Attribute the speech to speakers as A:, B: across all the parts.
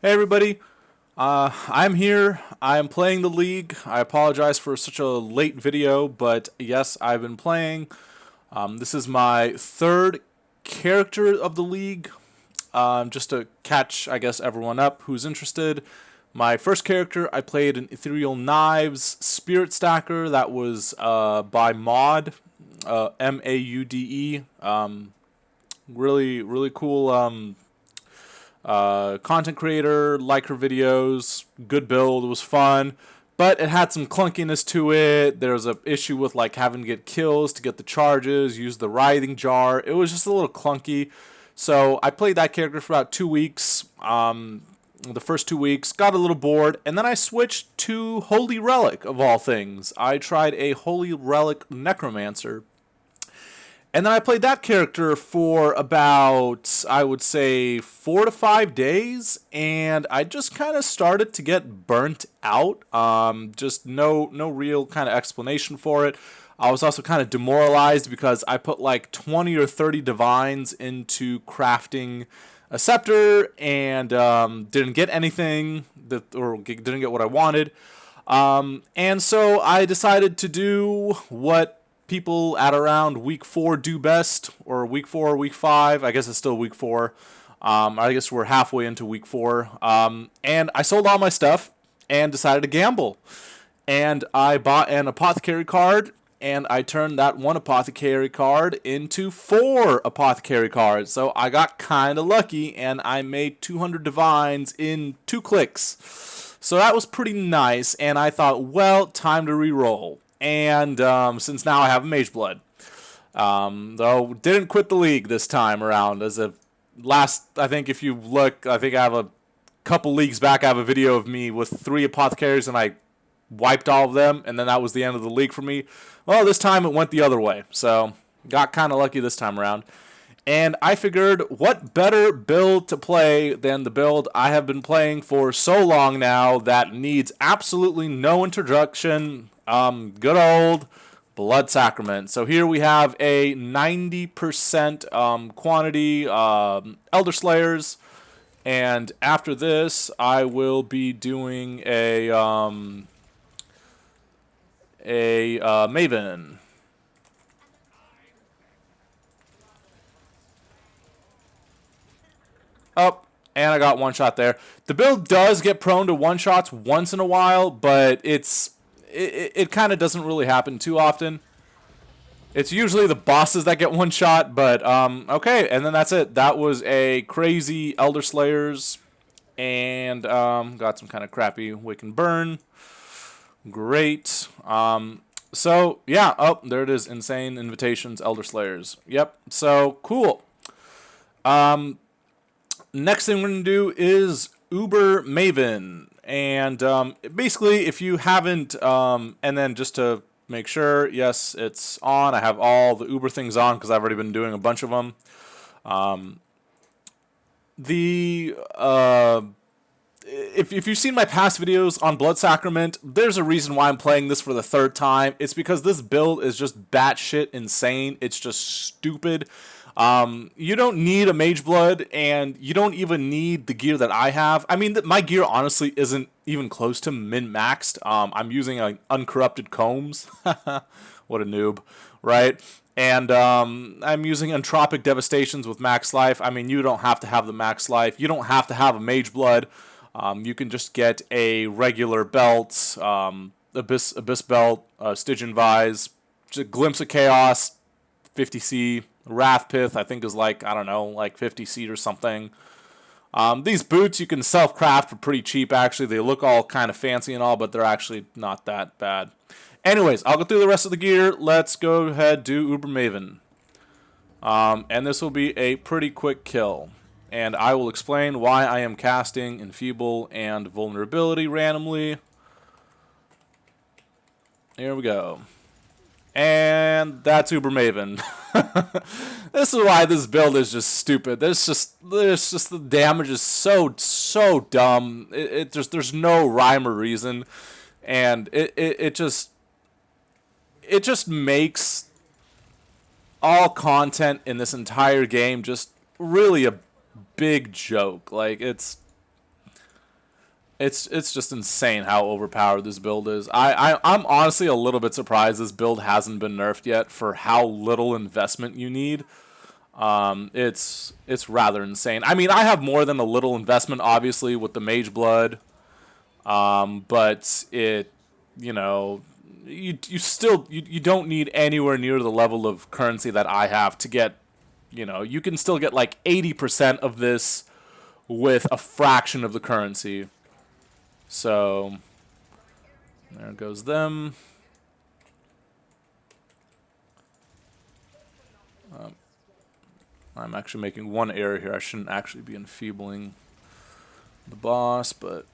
A: Hey everybody, I'm here. I am playing the League. I apologize for such a late video, but yes, I've been playing. This is my third character of the League. Just to catch, I guess, everyone up who's interested. My first character, I played an Ethereal Knives Spirit Stacker. That was by Mod, Maude. Really cool content creator, like her videos, good build, it was fun, but it had some clunkiness to it. There was an issue with like having to get kills to get the charges, use the writhing jar. It was just a little clunky. So I played that character for about 2 weeks. The first 2 weeks, got a little bored, and then I switched to Holy Relic of all things. I tried a Holy Relic Necromancer. And then I played that character for about, I would say, 4 to 5 days, and I just kind of started to get burnt out. Just no real kind of explanation for it. I was also kind of demoralized because I put like 20 or 30 divines into crafting a scepter and didn't get anything or didn't get what I wanted. And so I decided to do what people at around week 4 do best, or week 4 or week 5. I guess it's still week 4. I guess we're halfway into week 4. And I sold all my stuff and decided to gamble. And I bought an apothecary card, and I turned that one apothecary card into 4 apothecary cards. So I got kind of lucky, and I made 200 divines in 2 clicks. So that was pretty nice, and I thought, well, time to re-roll. And since now I have Mage Blood. Though didn't quit the League this time around. As a last, I think if you look, I think I have a couple leagues back, I have a video of me with 3 apothecaries and I wiped all of them, and then that was the end of the League for me. Well, this time it went the other way, so got kind of lucky this time around. And I figured, what better build to play than the build I have been playing for so long now that needs absolutely no introduction. Good old Blood Sacrament. So here we have a 90% quantity Elderslayers. And after this, I will be doing a Maven. Oh, and I got one shot there. The build does get prone to one shots once in a while, but it kind of doesn't really happen too often. It's usually the bosses that get one shot, but okay, and then that's it. That was a crazy Elderslayers, and got some kind of crappy Wake and Burn. Great. So yeah, oh, there it is. Insane Invitations, Elderslayers. Yep. So cool. Next thing we're going to do is Uber Maven. And basically, if you haven't, and then just to make sure, yes, it's on. I have all the Uber things on because I've already been doing a bunch of them. If you've seen my past videos on Blood Sacrament, there's a reason why I'm playing this for the 3rd time. It's because this build is just batshit insane. It's just stupid. You don't need a Mage Blood, and you don't even need the gear that I have. I mean, my gear honestly isn't even close to min-maxed. I'm using uncorrupted combs. What a noob, right? And I'm using Entropic Devastations with max life. I mean, you don't have to have the max life. You don't have to have a Mage Blood. You can just get a regular belt, Abyss belt, Stygian Vise, just a Glimpse of Chaos, 50C. Wrath Pith, I think, is like, I don't know, like 50 seed or something. These boots you can self-craft for pretty cheap, actually. They look all kind of fancy and all, but they're actually not that bad. Anyways, I'll go through the rest of the gear. Let's go ahead, do Uber Maven. And this will be a pretty quick kill. And I will explain why I am casting Enfeeble and Vulnerability randomly. Here we go. And that's Uber Maven. This is why this build is just stupid. There's just the damage is so dumb. There's no rhyme or reason, and it just makes all content in this entire game just really a big joke. Like, it's It's just insane how overpowered this build is. I'm honestly a little bit surprised this build hasn't been nerfed yet for how little investment you need. It's rather insane. I mean, I have more than a little investment, obviously, with the Mage Blood. But you know, you still you don't need anywhere near the level of currency that I have to get. You know, you can still get like 80% of this with a fraction of the currency. So there goes them. I'm actually making one error here. I shouldn't actually be enfeebling the boss, but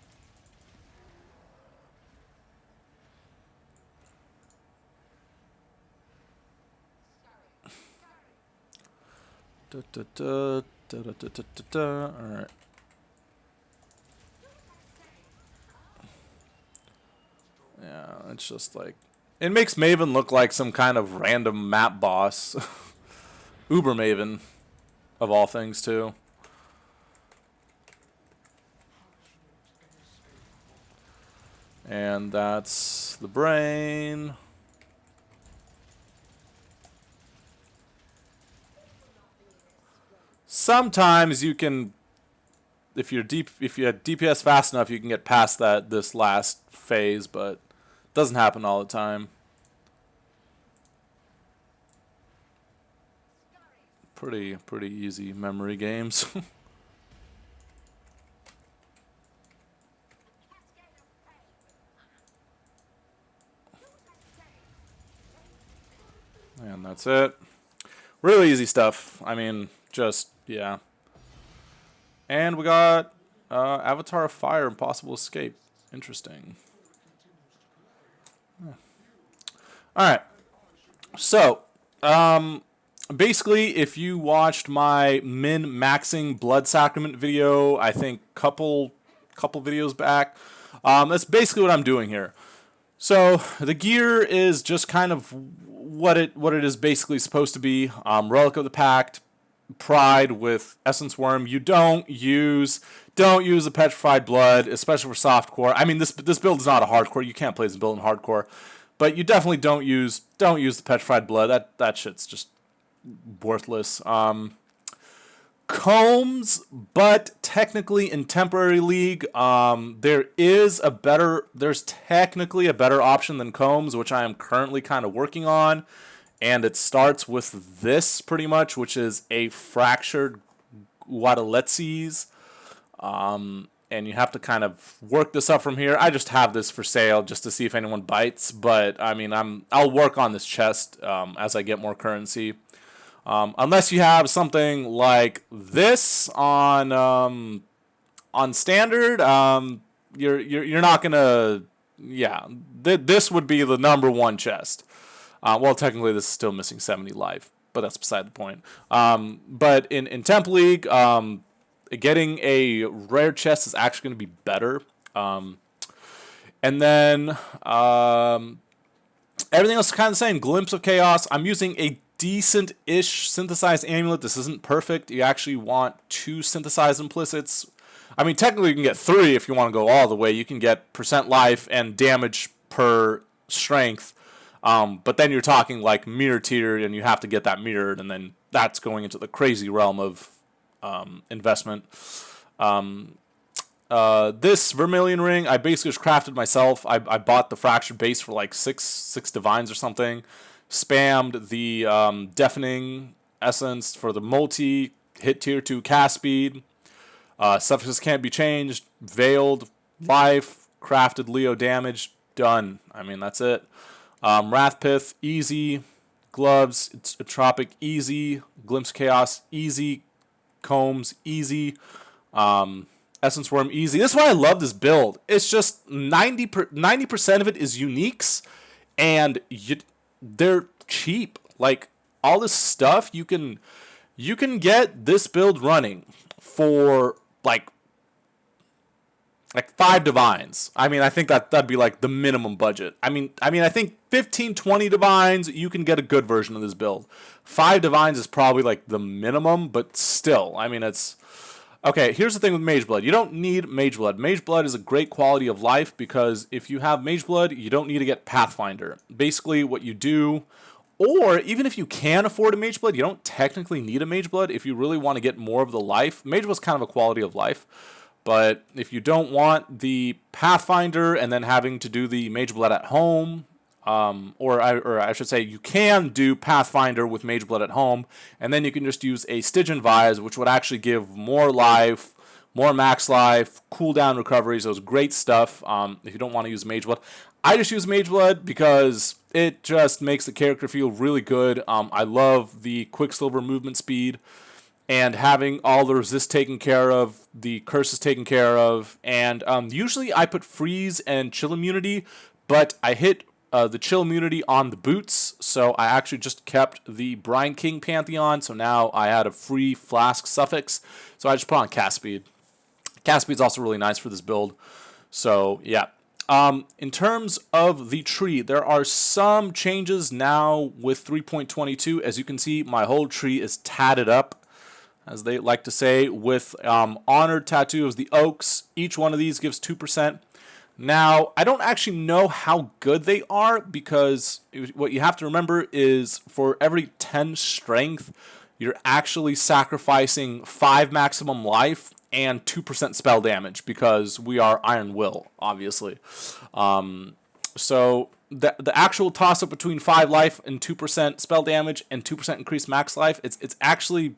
A: Alright. Yeah, it's just like it makes Maven look like some kind of random map boss. Uber Maven, of all things, too. And that's the brain. Sometimes you can, if you had DPS fast enough, you can get past this last phase, but it doesn't happen all the time. Pretty easy memory games. And that's it. Really easy stuff. I mean, just, yeah. And we got Avatar of Fire, Impossible Escape. Interesting. Yeah. Alright. So, basically, if you watched my min-maxing Blood Sacrament video, I think couple videos back, that's basically what I'm doing here. So the gear is just kind of what it is basically supposed to be. Relic of the Pact, Pride with Essence Worm. You don't use the Petrified Blood, especially for softcore. I mean, this build is not a hardcore. You can't play this build in hardcore, but you definitely don't use the Petrified Blood. That shit's just worthless. Combs, but technically in Temporary League, there's technically a better option than Combs, which I am currently kind of working on, and it starts with this pretty much, which is a Fractured Guadaletzes, and you have to kind of work this up from here. I just have this for sale just to see if anyone bites, but I mean, I'll work on this chest as I get more currency. Unless you have something like this on standard, you're not gonna. Yeah, this would be the #1 chest. Well, technically, this is still missing 70 life, but that's beside the point. But in Temp League, getting a rare chest is actually going to be better. And then everything else is kind of the same. Glimpse of Chaos. I'm using a decent-ish synthesized amulet. This isn't perfect. You actually want 2 synthesized implicits. I mean, technically you can get 3 if you want to go all the way. You can get % life and damage per strength. But then you're talking like mirror tier, and you have to get that mirrored, and then that's going into the crazy realm of investment. This Vermilion ring, I basically just crafted myself. I bought the Fractured base for like 6 divines or something. Spammed the Deafening Essence for the multi, hit tier 2 cast speed. Suffixes can't be changed. Veiled, life, crafted Leo damage, done. I mean, that's it. Wrathpith, easy. Gloves, it's Atropic, easy. Glimpse Chaos, easy. Combs, easy. Essence Worm, easy. This is why I love this build. It's just 90% of it is uniques, and they're cheap. Like, all this stuff, you can get this build running for like 5 divines. I mean, I think that'd be like the minimum budget. I mean I think 15, 20 divines, you can get a good version of this build. 5 divines is probably like the minimum, but still, I mean, it's Okay, here's the thing with Mage Blood. You don't need Mage Blood. Mage Blood is a great quality of life because if you have Mage Blood, you don't need to get Pathfinder. Basically, what you do, or even if you can afford a Mage Blood, you don't technically need a Mage Blood if you really want to get more of the life. Mage Blood's kind of a quality of life. But if you don't want the Pathfinder and then having to do the Mage Blood at home, or I should say, you can do Pathfinder with Mage Blood at home, and then you can just use a Stygian Vise, which would actually give more life, more max life, cooldown recovery, so it's great stuff if you don't want to use Mage Blood. I just use Mage Blood because it just makes the character feel really good. I love the Quicksilver movement speed, and having all the resist taken care of, the curses taken care of, and usually I put freeze and chill immunity, but I hit the chill immunity on the boots, so I actually just kept the Brine King Pantheon, so now I had a free flask suffix, so I just put on cast speed. Cast speed's also really nice for this build, so yeah. In terms of the tree, there are some changes now with 3.22. As you can see, my whole tree is tatted up, as they like to say, with honored tattoo of the oaks. Each one of these gives 2%. Now, I don't actually know how good they are because what you have to remember is for every 10 strength, you're actually sacrificing 5 maximum life and 2% spell damage because we are Iron Will, obviously. So the actual toss-up between 5 life and 2% spell damage and 2% increased max life, it's actually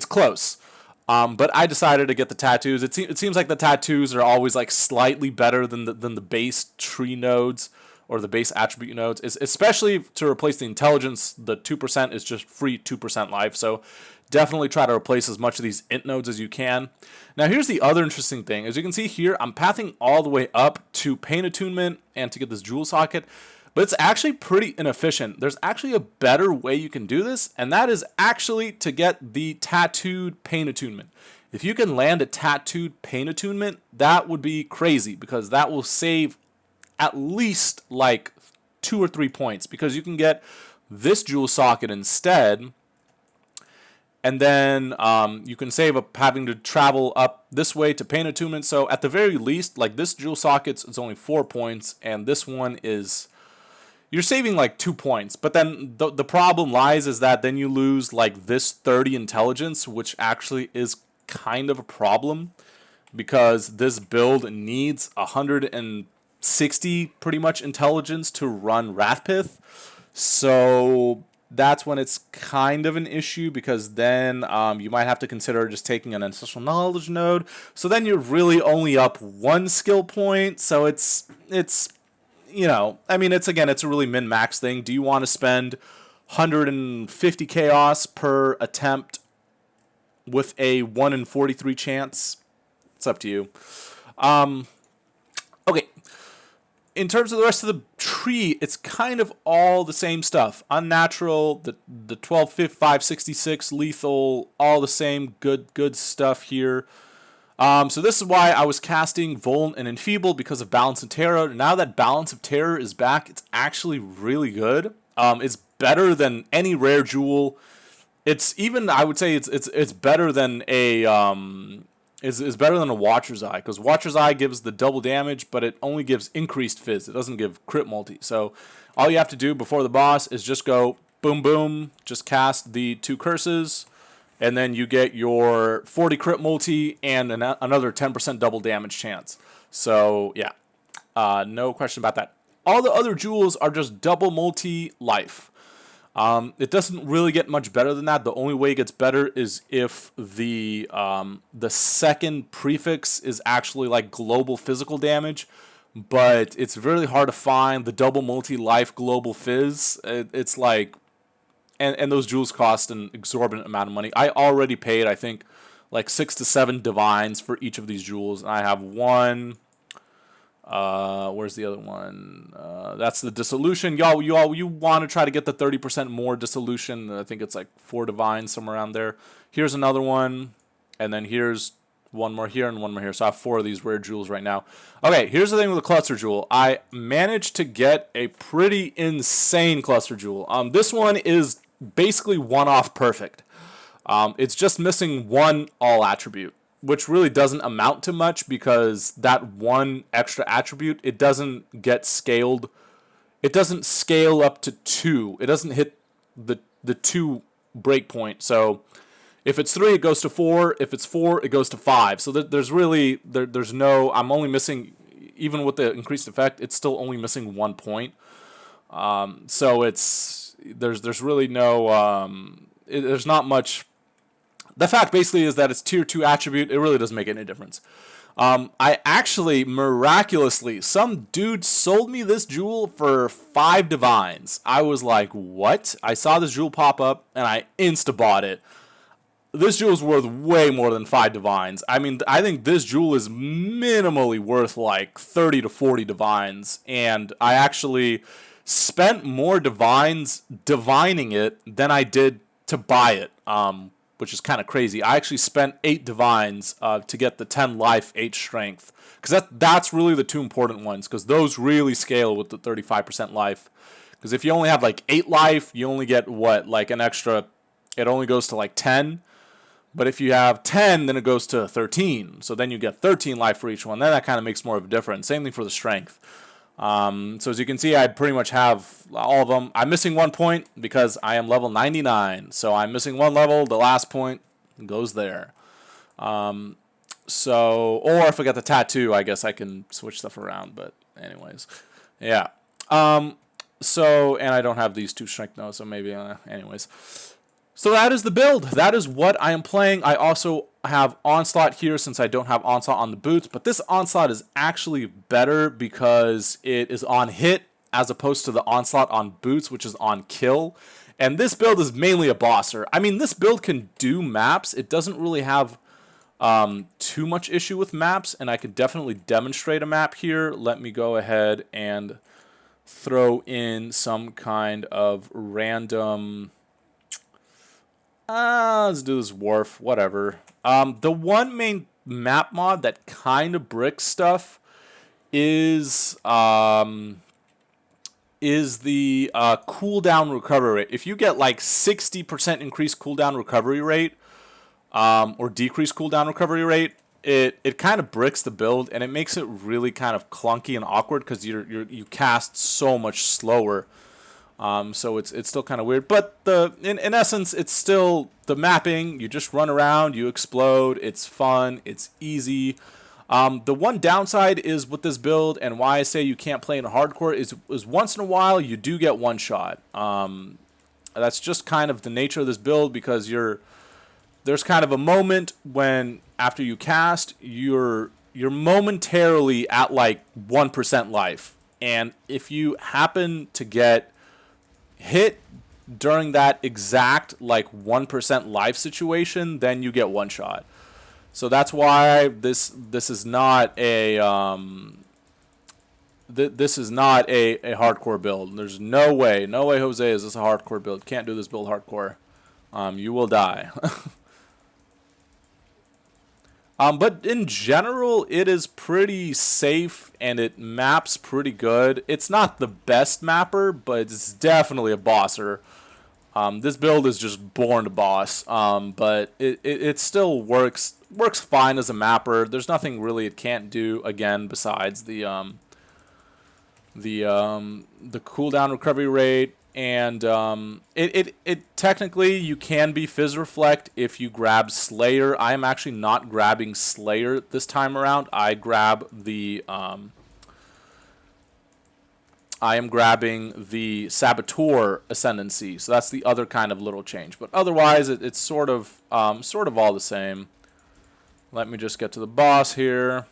A: close. But I decided to get the tattoos. It seems like the tattoos are always like slightly better than the base tree nodes or the base attribute nodes. Especially to replace the intelligence, the 2% is just free 2% life. So definitely try to replace as much of these int nodes as you can. Now here's the other interesting thing. As you can see here, I'm pathing all the way up to Pain Attunement and to get this jewel socket. But it's actually pretty inefficient. There's actually a better way you can do this, and that is actually to get the tattooed Pain Attunement. If you can land a tattooed Pain Attunement, that would be crazy because that will save at least like 2 or 3 points because you can get this jewel socket instead, and then you can save up having to travel up this way to Pain Attunement. So at the very least, like this jewel socket is only 4 points, and this one is... You're saving like 2 points, but then the problem lies is that then you lose like this 30 intelligence, which actually is kind of a problem because this build needs 160 pretty much intelligence to run Wrathpith. So that's when it's kind of an issue because then you might have to consider just taking an Ancestral Knowledge node. So then you're really only up 1 skill point. So it's you know, I mean, it's a really min-max thing. Do you want to spend 150 chaos per attempt with a 1 in 43 chance? It's up to you. Okay. In terms of the rest of the tree, it's kind of all the same stuff. Unnatural, the 12, 566, lethal, all the same good stuff here. So this is why I was casting Vuln and Enfeeble because of Balance of Terror. Now that Balance of Terror is back, it's actually really good. It's better than any rare jewel. It's even, I would say, it's better than a is better than a Watcher's Eye because Watcher's Eye gives the double damage, but it only gives increased fizz. It doesn't give crit multi. So all you have to do before the boss is just go boom boom, just cast the 2 curses. And then you get your 40 crit multi and another 10% double damage chance. So, yeah. No question about that. All the other jewels are just double multi life. It doesn't really get much better than that. The only way it gets better is if the second prefix is actually like global physical damage. But it's really hard to find the double multi life global fizz. It's like... And those jewels cost an exorbitant amount of money. I already paid, I think, like 6 to 7 divines for each of these jewels. And I have one. Where's the other one? That's the dissolution. You want to try to get the 30% more dissolution. I think it's like 4 divines, somewhere around there. Here's another one. And then here's one more here and one more here. So I have 4 of these rare jewels right now. Okay, here's the thing with the cluster jewel. I managed to get a pretty insane cluster jewel. This one is basically one-off perfect. It's just missing one all attribute, which really doesn't amount to much because that one extra attribute, it doesn't get scaled. It doesn't scale up to 2. It doesn't hit the 2 breakpoint. So if it's 3, it goes to 4. If it's 4, it goes to 5. So there's really there's no. I'm only missing, even with the increased effect, it's still only missing 1 point. So there's really no there's not much. The fact basically is that it's tier 2 attribute. It really doesn't make any difference. I actually, miraculously, some dude sold me this jewel for 5 divines. I was like, what? I saw this jewel pop up, and I insta-bought it. This jewel is worth way more than 5 divines. I mean, I think this jewel is minimally worth like 30 to 40 divines, and I actually spent more divines divining it than I did to buy it, which is kind of crazy. I actually spent 8 divines to get the 10 life, 8 strength, because that's really the 2 important ones, because those really scale with the 35% life. Because if you only have like 8 life, you only get what, like an extra, it only goes to like 10. But if you have 10, then it goes to 13. So then you get 13 life for each one. Then that kind of makes more of a difference. Same thing for the strength. So as you can see, I pretty much have all of them. I'm missing 1 point because I am level 99. So I'm missing 1 level. The last point goes there. So, or if I get the tattoo, I guess I can switch stuff around. But anyways, yeah. So, and I don't have these 2 strength now, so maybe, anyways. So that is the build. That is what I am playing. I also have Onslaught here since I don't have Onslaught on the boots. But this Onslaught is actually better because it is on hit as opposed to the Onslaught on boots, which is on kill. And this build is mainly a bosser. I mean, this build can do maps. It doesn't really have too much issue with maps. And I could definitely demonstrate a map here. Let me go ahead and throw in some kind of random... let's do this wharf, whatever. The one main map mod that kind of bricks stuff is the cooldown recovery rate. If you get like 60% increased cooldown recovery rate, or decreased cooldown recovery rate, it kind of bricks the build, and it makes it really kind of clunky and awkward because you cast so much slower. So it's still kind of weird, but in essence, it's still the mapping. You just run around, you explode. It's fun. It's easy. The one downside is with this build, and why I say you can't play in hardcore is once in a while you do get one shot. That's just kind of the nature of this build because there's kind of a moment when after you cast you're momentarily at like 1% life, and if you happen to get hit during that exact like 1% life situation, then you get one shot. So that's why this is not a this is not a hardcore build. There's no way Jose is this a hardcore build. Can't do this build hardcore. You will die. But in general, it is pretty safe and it maps pretty good. It's not the best mapper, but it's definitely a bosser. This build is just born to boss, but it still works fine as a mapper. There's nothing really it can't do again besides the cooldown recovery rate. And it technically you can be Fizz Reflect if you grab Slayer. I am actually not grabbing Slayer this time around. I am grabbing the Saboteur Ascendancy. So that's the other kind of little change. But otherwise it's sort of all the same. Let me just get to the boss here.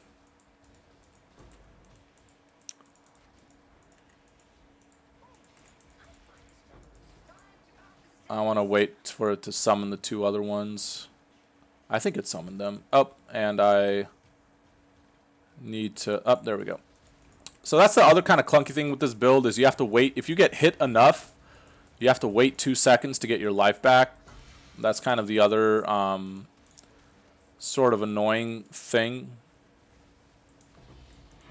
A: I want to wait for it to summon the 2 other ones. I think it summoned them. Oh, and I need to... Oh, there we go. So that's the other kind of clunky thing with this build is you have to wait. If you get hit enough, you have to wait 2 seconds to get your life back. That's kind of the other sort of annoying thing.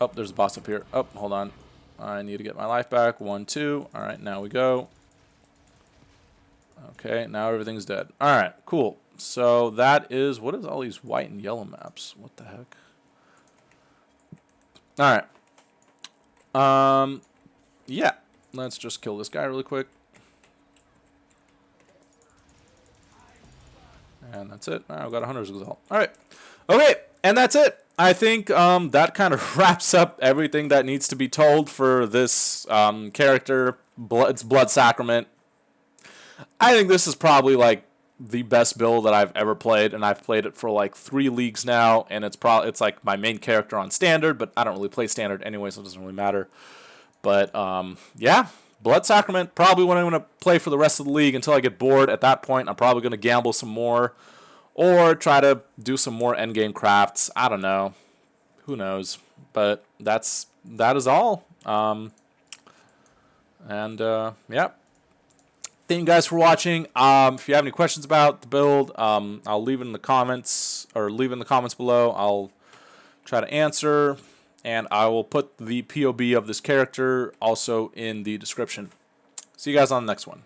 A: Oh, there's a boss up here. Oh, hold on. I need to get my life back. 1, 2. All right, now we go. Okay, now everything's dead. All right, cool. So that is, what is all these white and yellow maps? What the heck? All right. Yeah. Let's just kill this guy really quick. And that's it. I've got a hunter's result. All right. Okay, and that's it. I think that kind of wraps up everything that needs to be told for this character. It's Blood Sacrament. I think this is probably like the best build that I've ever played, and I've played it for like 3 leagues now, and it's like my main character on standard, but I don't really play standard anyway, so it doesn't really matter. But yeah, Blood Sacrament, probably what I'm going to play for the rest of the league until I get bored. At that point, I'm probably going to gamble some more or try to do some more endgame crafts. I don't know. Who knows? But that is all. Yeah. Thank you guys for watching. If you have any questions about the build, I'll leave it in the comments below. I'll try to answer, and I will put the POB of this character also in the description. See you guys on the next one.